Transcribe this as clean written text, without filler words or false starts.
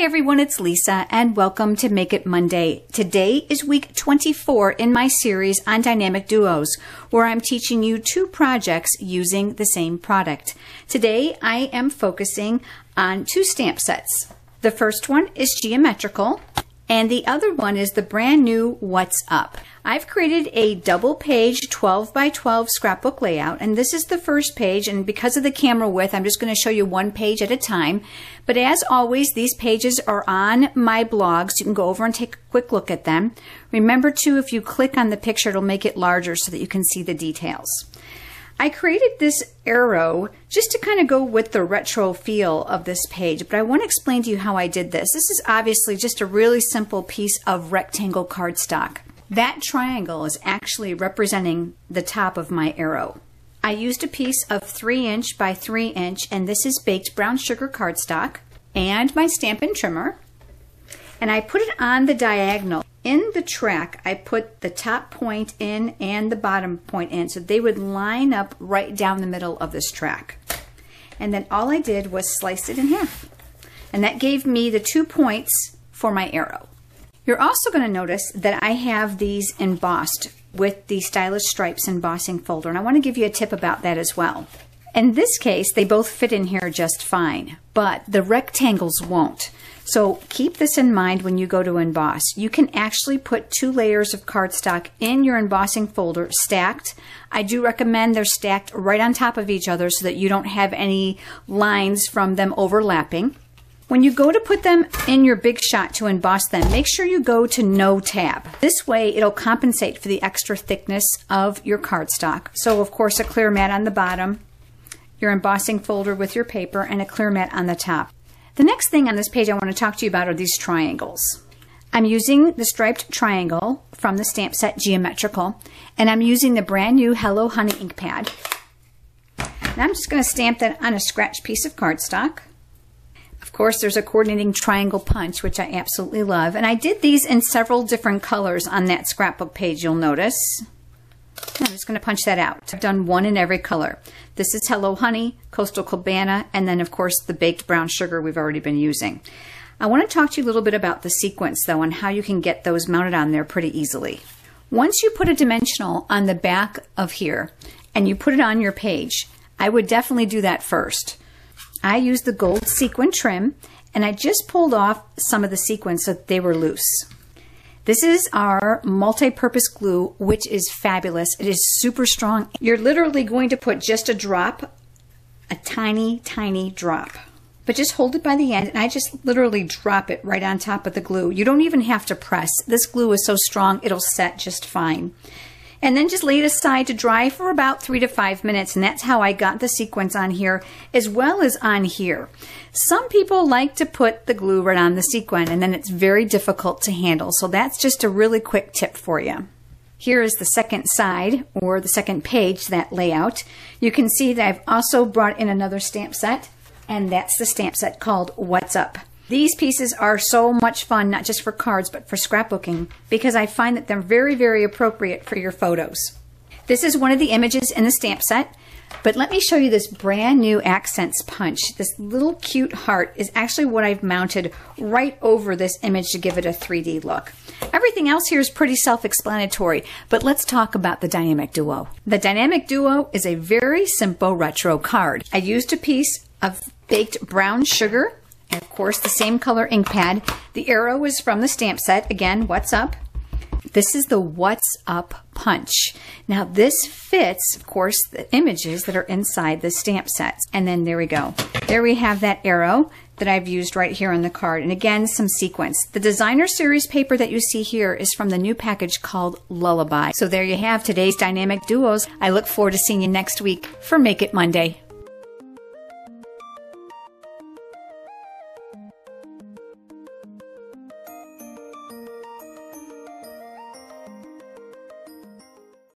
everyone, it's Lisa and welcome to Make It Monday. Today is week 24 in my series on dynamic duos, where I'm teaching you two projects using the same product. Today I am focusing on two stamp sets. The first one is geometrical and the other one is the brand new What's Up. I've created a double page 12 by 12 scrapbook layout, and this is the first page, and because of the camera width I'm just going to show you one page at a time. But as always, these pages are on my blog, so you can go over and take a quick look at them. Remember too, if you click on the picture it'll make it larger so that you can see the details. I created this arrow just to kind of go with the retro feel of this page, but I want to explain to you how I did this. This is obviously just a really simple piece of rectangle cardstock. That triangle is actually representing the top of my arrow. I used a piece of 3" by 3", and this is baked brown sugar cardstock, and my Stampin' Trimmer, and I put it on the diagonal. In the track, I put the top point in and the bottom point in so they would line up right down the middle of this track. And then all I did was slice it in half. And that gave me the 2 points for my arrow. You're also going to notice that I have these embossed with the Stylish Stripes embossing folder, and I want to give you a tip about that as well. In this case, they both fit in here just fine, but the rectangles won't. So keep this in mind when you go to emboss. You can actually put 2 layers of cardstock in your embossing folder stacked. I do recommend they're stacked right on top of each other so that you don't have any lines from them overlapping. When you go to put them in your Big Shot to emboss them, make sure you go to No tab. This way it'll compensate for the extra thickness of your cardstock. So of course a clear mat on the bottom, your embossing folder with your paper, and a clear mat on the top. The next thing on this page I want to talk to you about are these triangles. I'm using the striped triangle from the stamp set Geometrical, and I'm using the brand new Hello Honey ink pad. And I'm just going to stamp that on a scratch piece of cardstock. Of course, there's a coordinating triangle punch, which I absolutely love, and I did these in several different colors on that scrapbook page, you'll notice. I'm just going to punch that out. I've done one in every color. This is Hello Honey, Coastal Cabana, and then of course the baked brown sugar we've already been using. I want to talk to you a little bit about the sequence though and how you can get those mounted on there pretty easily. Once you put a dimensional on the back of here and you put it on your page, I would definitely do that first. I used the gold sequin trim and I just pulled off some of the sequins so that they were loose. This is our multi-purpose glue, which is fabulous. It is super strong. You're literally going to put just a drop, a tiny, tiny drop. But just hold it by the end, and I just literally drop it right on top of the glue. You don't even have to press. This glue is so strong, it'll set just fine. And then just lay it aside to dry for about 3 to 5 minutes, and that's how I got the sequins on here as well as on here. Some people like to put the glue right on the sequin, and then it's very difficult to handle, so that's just a really quick tip for you. Here is the second side, or the second page, that layout. You can see that I've also brought in another stamp set, and that's the stamp set called What's Up. These pieces are so much fun, not just for cards, but for scrapbooking, because I find that they're very, very appropriate for your photos. This is one of the images in the stamp set, but let me show you this brand new Accents punch. This little cute heart is actually what I've mounted right over this image to give it a 3D look. Everything else here is pretty self-explanatory, but let's talk about the Dynamic Duo. The Dynamic Duo is a very simple retro card. I used a piece of baked brown sugar, and of course the same color ink pad. The arrow is from the stamp set. Again, What's Up? This is the What's Up punch. Now this fits, of course, the images that are inside the stamp sets. And then there we go. There we have that arrow that I've used right here on the card. And again, some sequins. The designer series paper that you see here is from the new package called Lullaby. So there you have today's dynamic duos. I look forward to seeing you next week for Make It Monday.